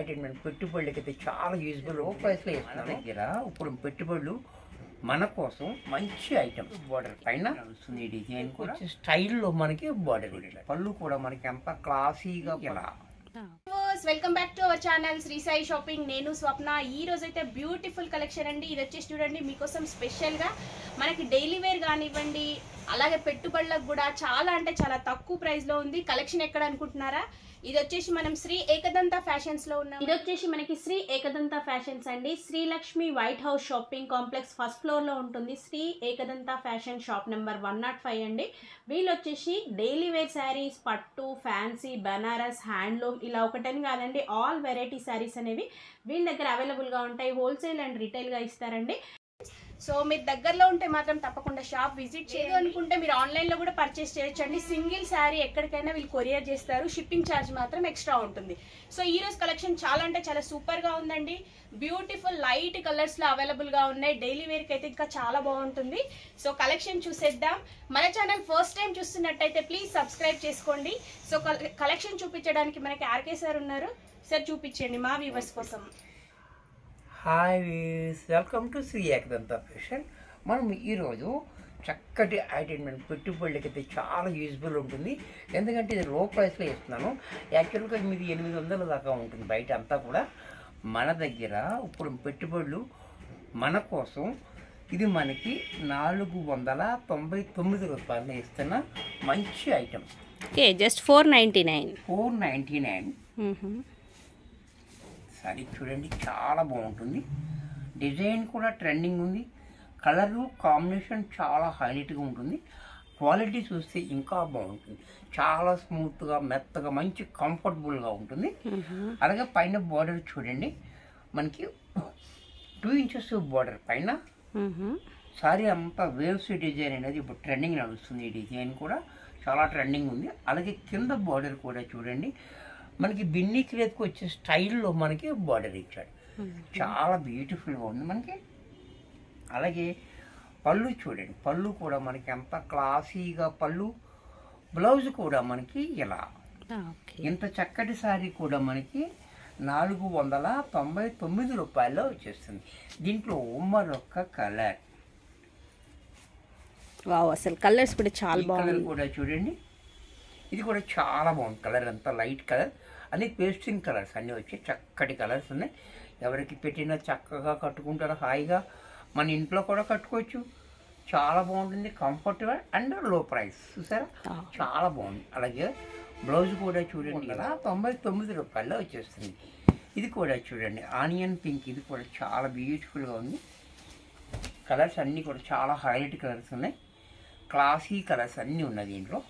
Item పెట్టుబడులకైతే చాలా useful లో ప్రైస్లో ఇస్తున్నాను దగ్గర. ఇప్పుడు పెట్టుబడులు మన కోసం మంచి ఐటమ్ బార్డర్ పైన వస్తుంది. డిజైన్ కూడా స్టైల్లో మనకి బార్డర్ పళ్ళు కూడా మనకి ఎంత క్లాసీగా ఇలా. Welcome back to our channel Shri Sai shopping. నేను స్వప్న. ఈ రోజు అయితే బ్యూటిఫుల్ కలెక్షన్ అండి. ఇది వచ్చేసి చూడండి మీకోసం స్పెషల్గా మనకి డైలీ వేర్ కానివ్వండి, అలాగే పెట్టుబడులకు కూడా చాలా అంటే చాలా తక్కువ ప్రైస్లో ఉంది. కలెక్షన్ ఎక్కడ అనుకుంటున్నారా? ఇది వచ్చేసి మనం శ్రీ ఏకదంత ఫ్యాషన్స్ లో ఉన్నాం. ఇది వచ్చేసి మనకి శ్రీ ఏకదంత ఫ్యాషన్స్ అండి. Srilakshmi white house shopping complex first floor లో ఉంటుంది. Shri Ekadanta fashion shop number 105 అండి. వీళ్ళు వచ్చేసి డైలీ వేర్ శారీస్, పట్టు, ఫ్యాన్సీ, బనారస్, హ్యాండ్లూమ్ ఇలా ఒకటని కాదండి, ఆల్ వెరైటీ శారీస్ అనేవి వీళ్ళ దగ్గర అవైలబుల్ గా ఉంటాయి. హోల్సేల్ అండ్ రిటైల్ గా ఇస్తారండి. సో మీరు దగ్గరలో ఉంటే మాత్రం తప్పకుండా షాప్ విజిట్ చేయదు అనుకుంటే మీరు ఆన్లైన్లో కూడా పర్చేస్ చేయొచ్చండి. సింగిల్ శారీ ఎక్కడికైనా వీళ్ళు కొరియర్ చేస్తారు. షిప్పింగ్ ఛార్జ్ మాత్రం ఎక్స్ట్రా ఉంటుంది. సో ఈ రోజు కలెక్షన్ చాలా అంటే చాలా సూపర్గా ఉందండి. బ్యూటిఫుల్ లైట్ కలర్స్లో అవైలబుల్గా ఉన్నాయి. డైలీ వేర్కి అయితే ఇంకా చాలా బాగుంటుంది. సో కలెక్షన్ చూసేద్దాం. మన ఛానల్ ఫస్ట్ టైం చూస్తున్నట్టయితే ప్లీజ్ సబ్స్క్రైబ్ చేసుకోండి. సో కలెక్షన్ చూపించడానికి మనకి ఆర్కే సార్ ఉన్నారు. సార్ చూపించండి మా వ్యూవర్స్ కోసం. హాయ్ వీస్, welcome to Shri Ekadanta fashion. మనం ఈరోజు చక్కటి ఐటమ్ పెట్టుబడులకైతే చాలా యూజ్ఫుల్ ఉంటుంది. ఎందుకంటే ఇది లో ప్రైస్లో ఇస్తున్నాను. యాక్చువల్గా మీది 800 దాకా ఉంటుంది బయట అంతా కూడా. మన దగ్గర ఇప్పుడు పెట్టుబడులు మన కోసం ఇది మనకి 499 రూపాయలు ఇస్తున్న మంచి ఐటమ్. Okay, just 499. సారీ చూడండి, చాలా బాగుంటుంది. డిజైన్ కూడా ట్రెండింగ్ ఉంది. కలరు కాంబినేషన్ చాలా హైలైట్గా ఉంటుంది. క్వాలిటీ చూస్తే ఇంకా బాగుంటుంది. చాలా స్మూత్గా, మెత్తగా, మంచి కంఫర్టబుల్గా ఉంటుంది. అలాగే పైన బార్డర్ చూడండి, మనకి 2 ఇంచెస్ బార్డర్ పైన. సారీ అంతా వేవ్స్ డిజైన్ అనేది ఇప్పుడు ట్రెండింగ్ నడుస్తుంది. ఈ డిజైన్ కూడా చాలా ట్రెండింగ్ ఉంది. అలాగే కింద బార్డర్ కూడా చూడండి, మనకి బిన్నీ క్రేత్కి వచ్చే స్టైల్లో మనకి బార్డర్ ఇచ్చాడు. చాలా బ్యూటిఫుల్గా ఉంది మనకి. అలాగే పళ్ళు చూడండి, పళ్ళు కూడా మనకి ఎంత క్లాసీగా పళ్ళు. బ్లౌజ్ కూడా మనకి ఇలా. ఇంత చక్కటి శారీ కూడా మనకి 499 రూపాయల్లో వచ్చేస్తుంది. దీంట్లో మరొక కలర్. అసలు కలర్స్ కూడా చాలా బాగుంది. కూడా చూడండి, ఇది కూడా చాలా బాగుంది. కలర్ అంతా లైట్ కలర్, అన్ని పేస్టింగ్ కలర్స్ అన్నీ వచ్చి చక్కటి కలర్స్ ఉన్నాయి. ఎవరికి పెట్టినా చక్కగా కట్టుకుంటారు హాయిగా. మన ఇంట్లో కూడా కట్టుకోవచ్చు. చాలా బాగుంటుంది, కంఫర్టబుల్ అండ్ లో ప్రైస్. చూసారా, చాలా బాగుంది. అలాగే బ్లౌజ్ కూడా చూడండి, ఇలా 99 రూపాయల్లో వచ్చేస్తుంది. ఇది కూడా చూడండి, ఆనియన్ పింక్. ఇది కూడా చాలా బ్యూటిఫుల్గా ఉంది. కలర్స్ అన్నీ కూడా చాలా హైలైట్ కలర్స్ ఉన్నాయి. క్లాసీ కలర్స్ అన్నీ ఉన్నాయి దీంట్లో.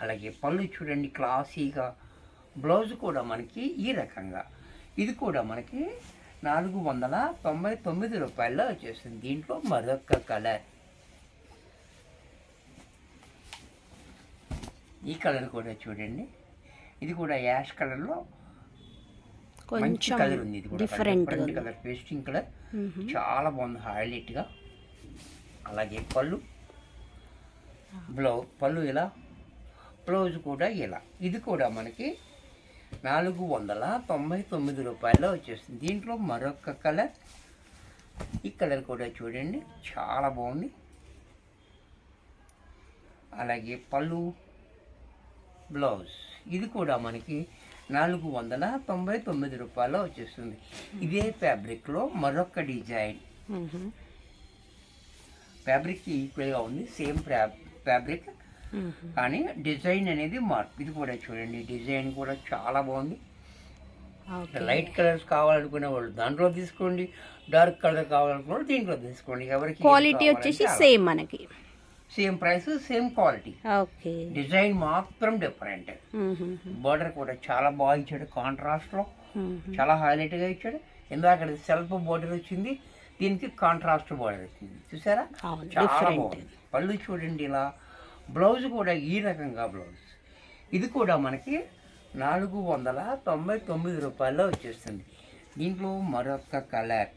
అలాగే పళ్ళు చూడండి క్లాసీగా. బ్లౌజ్ కూడా మనకి ఈ రకంగా. ఇది కూడా మనకి 499 రూపాయల్లో వచ్చేస్తుంది. దీంట్లో మరొక కలర్. ఈ కలర్ కూడా చూడండి, ఇది కూడా యాష్ కలర్లో మంచి కలర్ ఉంది. ఇది కూడా డిఫరెంట్ కలర్, పేస్టింగ్ కలర్. చాలా బాగుంది, హైలైట్గా. అలాగే పళ్ళు పళ్ళు ఇలా, బ్లౌజ్ కూడా ఇలా. ఇది కూడా మనకి 499 రూపాయల్లో వచ్చేస్తుంది. దీంట్లో మరొక కలర్. ఈ కలర్ కూడా చూడండి, చాలా బాగుంది. అలాగే పళ్ళు, బ్లౌజ్. ఇది కూడా మనకి 499 రూపాయల్లో వచ్చేస్తుంది. ఇదే ఫ్యాబ్రిక్లో మరొక డిజైన్. ఫ్యాబ్రిక్ ఈక్వల్గా ఉంది, సేమ్ ఫ్యాబ్రిక్, కానీ డిజైన్ అనేది మార్పు. ఇది కూడా చూడండి, డిజైన్ కూడా చాలా బాగుంది. లైట్ కలర్స్ కావాలనుకునే వాళ్ళు దాంట్లో తీసుకోండి, డార్క్ కలర్ కావాలనుకునే వాళ్ళు దీంట్లో తీసుకోండి. ఎవరికి క్వాలిటీ వచ్చేసి సేమ్, మనకి same price, same quality. Design మాత్రం డిఫరెంట్. బోర్డర్ కూడా చాలా బాగా ఇచ్చాడు, కాంట్రాస్ట్ లో చాలా హైలైట్ గా ఇచ్చాడు. ఇందాక సెల్ఫ్ బోర్డర్ వచ్చింది, దీనికి కాంట్రాస్ట్ బోర్డర్ వచ్చింది. చూసారా, చాలా బాగుంది. పళ్ళు చూడండి ఇలా. బ్లౌజ్ కూడా ఈ రకంగా బ్లౌజ్. ఇది కూడా మనకి 499 రూపాయల్లో వచ్చేస్తుంది. దీంట్లో మరొక కలర్.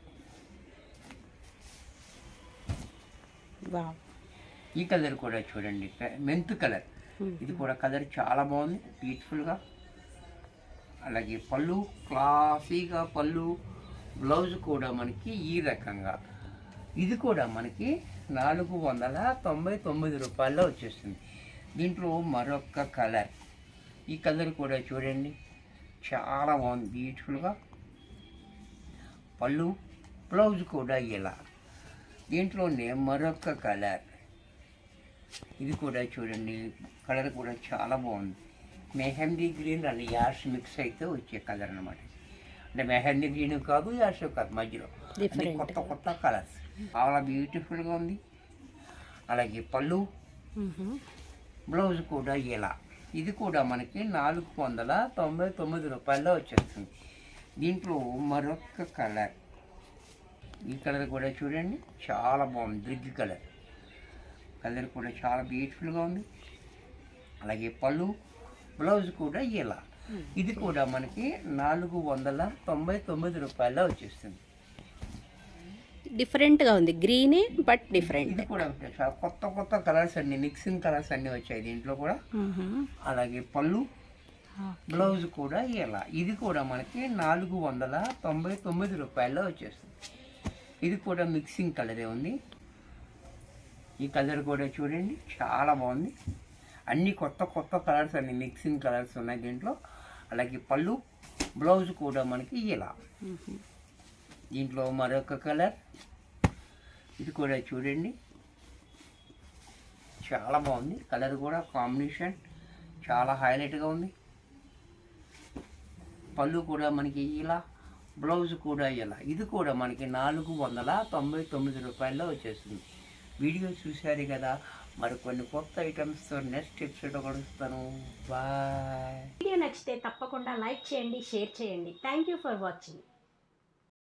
ఈ కలర్ కూడా చూడండి, మెంతు కలర్. ఇది కూడా కలర్ చాలా బాగుంది, బ్యూటిఫుల్గా. అలాగే పళ్ళు క్లాసీగా పళ్ళు, బ్లౌజ్ కూడా మనకి ఈ రకంగా. ఇది కూడా మనకి 499 రూపాయల్లో వచ్చేస్తుంది. దీంట్లో మరొక కలర్, ఈ కలర్ కూడా చూడండి చాలా బాగుంది, బ్యూటిఫుల్గా. పళ్ళు బ్లౌజ్ కూడా ఇలా. దీంట్లోనే మరొక కలర్, ఇది కూడా చూడండి కలర్ కూడా చాలా బాగుంది. Mehndi green and ash mix అయితే వచ్చే కలర్ అనమాట. అంటే మెహందీ గ్రీన్ కాదు, యాష్ కాదు, మధ్యలో అన్ని కొత్త కొత్త కలర్స్, చాలా బ్యూటిఫుల్గా ఉంది. అలాగే పళ్ళు బ్లౌజ్ కూడా ఇలా. ఇది కూడా మనకి 499 రూపాయల్లో వచ్చేస్తుంది. దీంట్లో మరొక కలర్, ఈ కలర్ కూడా చూడండి చాలా బాగుంది, బ్రిగ్ కలర్. కలర్ కూడా చాలా బ్యూటిఫుల్గా ఉంది. అలాగే పళ్ళు బ్లౌజ్ కూడా ఇలా. ఇది కూడా మనకి 499 రూపాయల్లో వచ్చేస్తుంది. డిఫరెంట్గా ఉంది, గ్రీనే బట్ డిఫరెంట్. ఇది కూడా చాలా కొత్త కొత్త కలర్స్ అన్ని, మిక్సింగ్ కలర్స్ అన్ని వచ్చాయి దీంట్లో కూడా. అలాగే పళ్ళు బ్లౌజ్ కూడా ఇలా. ఇది కూడా మనకి 499 రూపాయల్లో వచ్చేస్తుంది. ఇది కూడా మిక్సింగ్ కలరే ఉంది. ఈ కలర్ కూడా చూడండి చాలా బాగుంది. అన్ని కొత్త కొత్త కలర్స్, అన్ని మిక్సింగ్ కలర్స్ ఉన్నాయి దీంట్లో. అలాగే పళ్ళు బ్లౌజ్ కూడా మనకి ఇలా. దీంట్లో మరొక కలర్, ఇది కూడా చూడండి చాలా బాగుంది. కలర్ కూడా కాంబినేషన్ చాలా హైలైట్గా ఉంది. పళ్ళు కూడా మనకి ఇలా, బ్లౌజ్ కూడా ఇలా. ఇది కూడా మనకి 499 రూపాయల్లో వచ్చేస్తుంది. వీడియో చూశారు కదా, మరికొన్ని కొత్త ఐటమ్స్తో నెక్స్ట్ ఎపిసోడ్ కలుస్తాను. బాయ్. వీడియో నచ్చితే తప్పకుండా లైక్ చేయండి, షేర్ చేయండి. Thank you for watching.